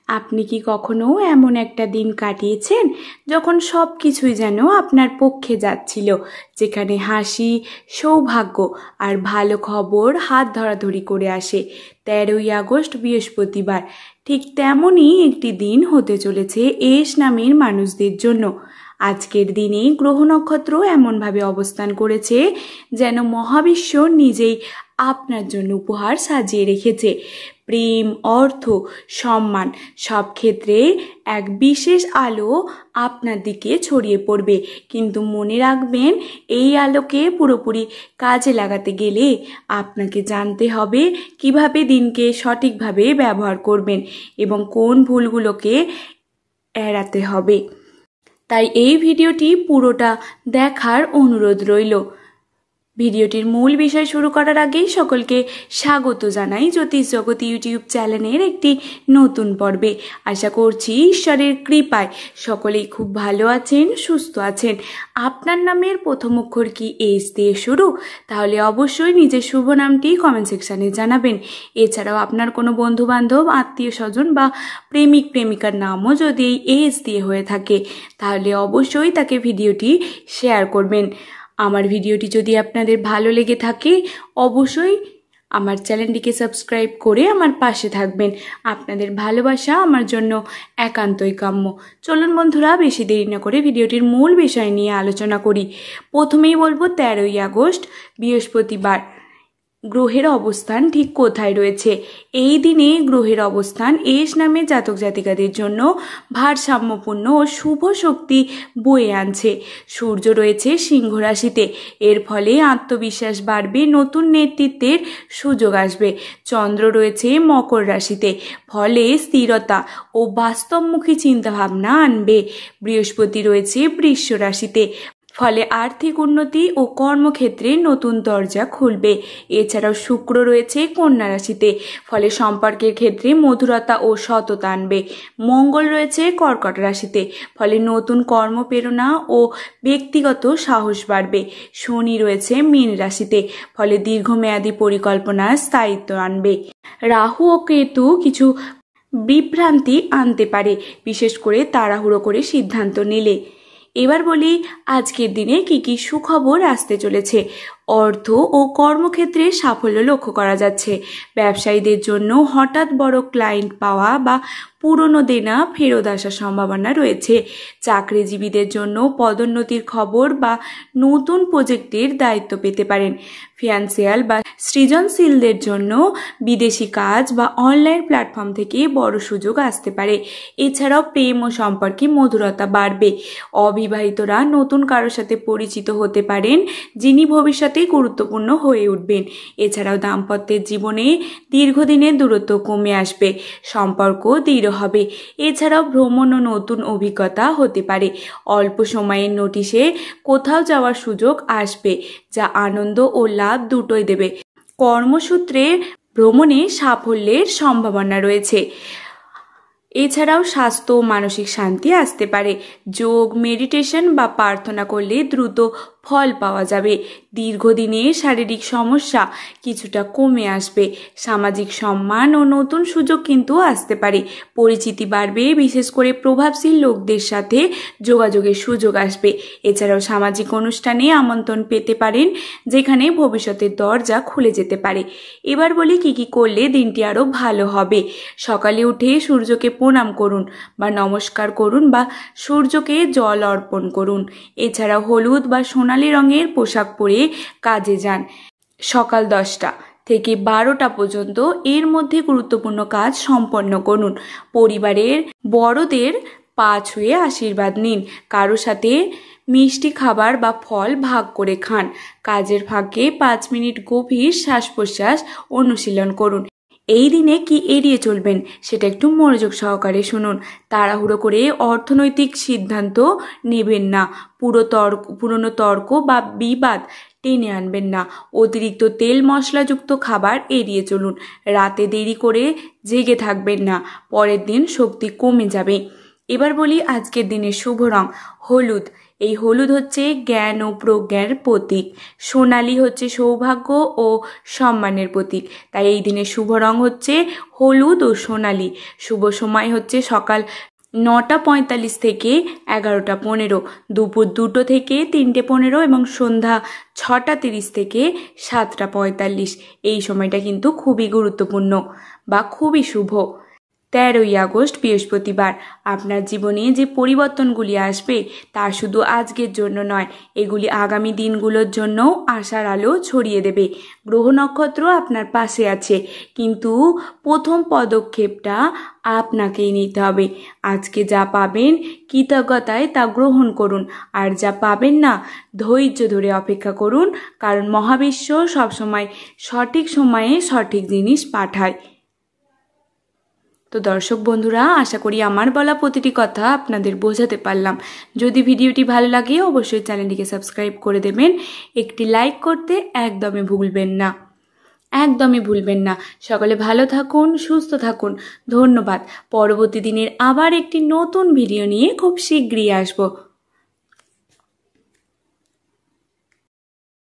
আপনি কি কখনো এমন একটা দিন কাটিয়েছেন যখন সব কিছুই যেন আপনার পক্ষে যাচ্ছিল, যেখানে হাসি, সৌভাগ্য আর ভালো খবর হাত ধরাধরি করে আসে? 13ই আগস্ট বৃহস্পতিবার ঠিক তেমনই একটি দিন হতে চলেছে এস নামের মানুষদের জন্য। আজকের দিনে গ্রহ নক্ষত্র এমনভাবে অবস্থান করেছে যেন মহাবিশ্ব নিজেই আপনার জন্য উপহার সাজিয়ে রেখেছে। প্রেম, অর্থ, সম্মান সব ক্ষেত্রে এক বিশেষ আলো আপনার দিকে ছড়িয়ে পড়বে। কিন্তু মনে রাখবেন, এই আলোকে পুরোপুরি কাজে লাগাতে গেলে আপনাকে জানতে হবে কিভাবে দিনকে সঠিকভাবে ব্যবহার করবেন এবং কোন ভুলগুলোকে এড়াতে হবে। তাই এই ভিডিওটি পুরোটা দেখার অনুরোধ রইল। ভিডিওটির মূল বিষয় শুরু করার আগেই সকলকে স্বাগত জানাই জ্যোতিষ জগৎ ইউটিউব চ্যানেলের একটি নতুন পর্বে। আশা করছি ঈশ্বরের কৃপায় সকলেই খুব ভালো আছেন, সুস্থ আছেন। আপনার নামের প্রথম অক্ষর কি এস দিয়ে শুরু? তাহলে অবশ্যই নিজের শুভ নামটি কমেন্ট সেকশানে জানাবেন। এছাড়াও আপনার কোনো বন্ধুবান্ধব, আত্মীয় স্বজন বা প্রেমিক প্রেমিকার নামও যদি এই এস দিয়ে হয়ে থাকে, তাহলে অবশ্যই তাকে ভিডিওটি শেয়ার করবেন। আমার ভিডিওটি যদি আপনাদের ভালো লেগে থাকে, অবশ্যই আমার চ্যানেলটিকে সাবস্ক্রাইব করে আমার পাশে থাকবেন। আপনাদের ভালোবাসা আমার জন্য একান্তই কাম্য। চলুন বন্ধুরা, বেশি দেরি না করে ভিডিওটির মূল বিষয় নিয়ে আলোচনা করি। প্রথমেই বলবো 13ই আগস্ট বৃহস্পতিবার গ্রহের অবস্থান ঠিক কোথায় রয়েছে। এই দিনে গ্রহের অবস্থান এস নামে জাতক জাতিকাদের জন্য ভারসাম্যপূর্ণ ও শুভ শক্তি বয়ে আনছে। সূর্য রয়েছে সিংহ রাশিতে, এর ফলে আত্মবিশ্বাস বাড়বে, নতুন নেতৃত্বের সুযোগ আসবে। চন্দ্র রয়েছে মকর রাশিতে, ফলে স্থিরতা ও বাস্তবমুখী চিন্তাভাবনা আনবে। বৃহস্পতি রয়েছে বৃষ রাশিতে, ফলে আর্থিক উন্নতি ও কর্মক্ষেত্রে নতুন দরজা খুলবে। এছাড়াও শুক্র রয়েছে কন্যা রাশিতে, ফলে সম্পর্কের ক্ষেত্রে মধুরতা ও সততা আনবে। মঙ্গল রয়েছে কর্কট রাশিতে, ফলে নতুন কর্মপ্রেরণা ও ব্যক্তিগত সাহস বাড়বে। শনি রয়েছে মীন রাশিতে, ফলে দীর্ঘমেয়াদী পরিকল্পনার স্থায়িত্ব আনবে। রাহু ও কেতু কিছু বিভ্রান্তি আনতে পারে, বিশেষ করে তাড়াহুড়ো করে সিদ্ধান্ত নিলে। এবার বলি আজকের দিনে কি কি সুখবর আসতে চলেছে। অর্থ ও কর্মক্ষেত্রে সাফল্য লক্ষ্য করা যাচ্ছে। ব্যবসায়ীদের জন্য হঠাৎ বড় ক্লায়েন্ট পাওয়া বা পুরনো দেনা ফেরত আসার সম্ভাবনা রয়েছে। চাকরিজীবীদের জন্য পদোন্নতির খবর বা নতুন প্রজেক্টের দায়িত্ব পেতে পারেন। ফিনান্সিয়াল বা সৃজনশীলদের জন্য বিদেশি কাজ বা অনলাইন প্ল্যাটফর্ম থেকে বড় সুযোগ আসতে পারে। এছাড়াও প্রেম ও সম্পর্কে মধুরতা বাড়বে। অবিবাহিতরা নতুন কারোর সাথে পরিচিত হতে পারেন, যিনি ভবিষ্যতে গুরুত্বপূর্ণ হয়ে উঠবেন। এছাড়াও দাম্পত্যের জীবনে দীর্ঘদিনের দূরত্ব কমে আসবে, সম্পর্ক দৃঢ় হবে। এছাড়াও ভ্রমণ ও নতুন অভিজ্ঞতা হতে পারে। অল্প সময়ের নোটিশে কোথাও যাওয়ার সুযোগ আসবে, যা আনন্দ ও লাভ দুটোই দেবে। কর্মসূত্রে ভ্রমণে সাফল্যের সম্ভাবনা রয়েছে। এছাড়াও স্বাস্থ্য ও মানসিক শান্তি আসতে পারে। যোগ, মেডিটেশন বা প্রার্থনা করলে দ্রুত ফল পাওয়া যাবে। দীর্ঘদিনের শারীরিক সমস্যা কিছুটা কমে আসবে। সামাজিক সম্মান ও নতুন সুযোগ কিন্তু আসতে পারে। পরিচিতি বাড়বে, বিশেষ করে প্রভাবশীল লোকদের সাথে যোগাযোগের সুযোগ আসবে। এছাড়াও সামাজিক অনুষ্ঠানে আমন্ত্রণ পেতে পারেন, যেখানে ভবিষ্যতের দরজা খুলে যেতে পারে। এবার বলি কি কি করলে দিনটি আরও ভালো হবে। সকালে উঠে সূর্যকে প্রণাম করুন বা নমস্কার করুন বা সূর্যকে জল অর্পণ করুন। এছাড়াও হলুদ বা সোনালী রঙের পোশাক পরে কাজে যান। সকাল 10টা থেকে 12টা পর্যন্ত এর মধ্যে গুরুত্বপূর্ণ কাজ সম্পন্ন করুন। পরিবারের বড়দের পা ছুঁয়ে আশীর্বাদ নিন। কারো সাথে মিষ্টি খাবার বা ফল ভাগ করে খান। কাজের ফাঁকে 5 মিনিট গভীর শ্বাস প্রশ্বাস অনুশীলন করুন। এই দিনে কি এড়িয়ে চলবেন সেটা একটু মনোযোগ সহকারে শুনুন। তাড়াহুড়ো করে অর্থনৈতিক সিদ্ধান্ত নেবেন না। পুরনো তর্ক বা বিবাদ টেনে আনবেন না। অতিরিক্ত তেল মশলাযুক্ত খাবার এড়িয়ে চলুন। রাতে দেরি করে জেগে থাকবেন না, পরের দিন শক্তি কমে যাবে। এবার বলি আজকের দিনের শুভ রং হলুদ। এই হলুদ হচ্ছে জ্ঞান ও প্রজ্ঞার প্রতীক, সোনালি হচ্ছে সৌভাগ্য ও সম্মানের প্রতীক। তাই এই দিনের শুভ রং হচ্ছে হলুদ ও সোনালি। শুভ সময় হচ্ছে সকাল 9:45 থেকে 11:15, দুপুর 2 থেকে 3:15 এবং সন্ধ্যা 6:30 থেকে 7:45। এই সময়টা কিন্তু খুবই গুরুত্বপূর্ণ বা খুবই শুভ। 13ই আগস্ট বৃহস্পতিবার। আপনার জীবনে যে পরিবর্তনগুলি আসবে তা শুধু আজকের জন্য নয়, এগুলি আগামী দিনগুলোর জন্যও আশার আলো ছড়িয়ে দেবে। গ্রহ নক্ষত্র আপনার পাশে আছে, কিন্তু প্রথম পদক্ষেপটা আপনাকেই নিতে হবে। আজকে যা পাবেন কৃতজ্ঞতায় তা গ্রহণ করুন, আর যা পাবেন না ধৈর্য ধরে অপেক্ষা করুন, কারণ মহাবিশ্ব সবসময় সঠিক সময়ে সঠিক জিনিস পাঠায়। তো দর্শক বন্ধুরা, আশা করি আমার বলা প্রতিটি কথা আপনাদের বোঝাতে পারলাম। যদি ভিডিওটি ভালো লাগে অবশ্যই চ্যানেলটিকে সাবস্ক্রাইব করে দেবেন, একটি লাইক করতে একদমই ভুলবেন না, একদমই ভুলবেন না। সকলে ভালো থাকুন, সুস্থ থাকুন। ধন্যবাদ। পরবর্তী দিনের আবার একটি নতুন ভিডিও নিয়ে খুব শীঘ্রই আসবো।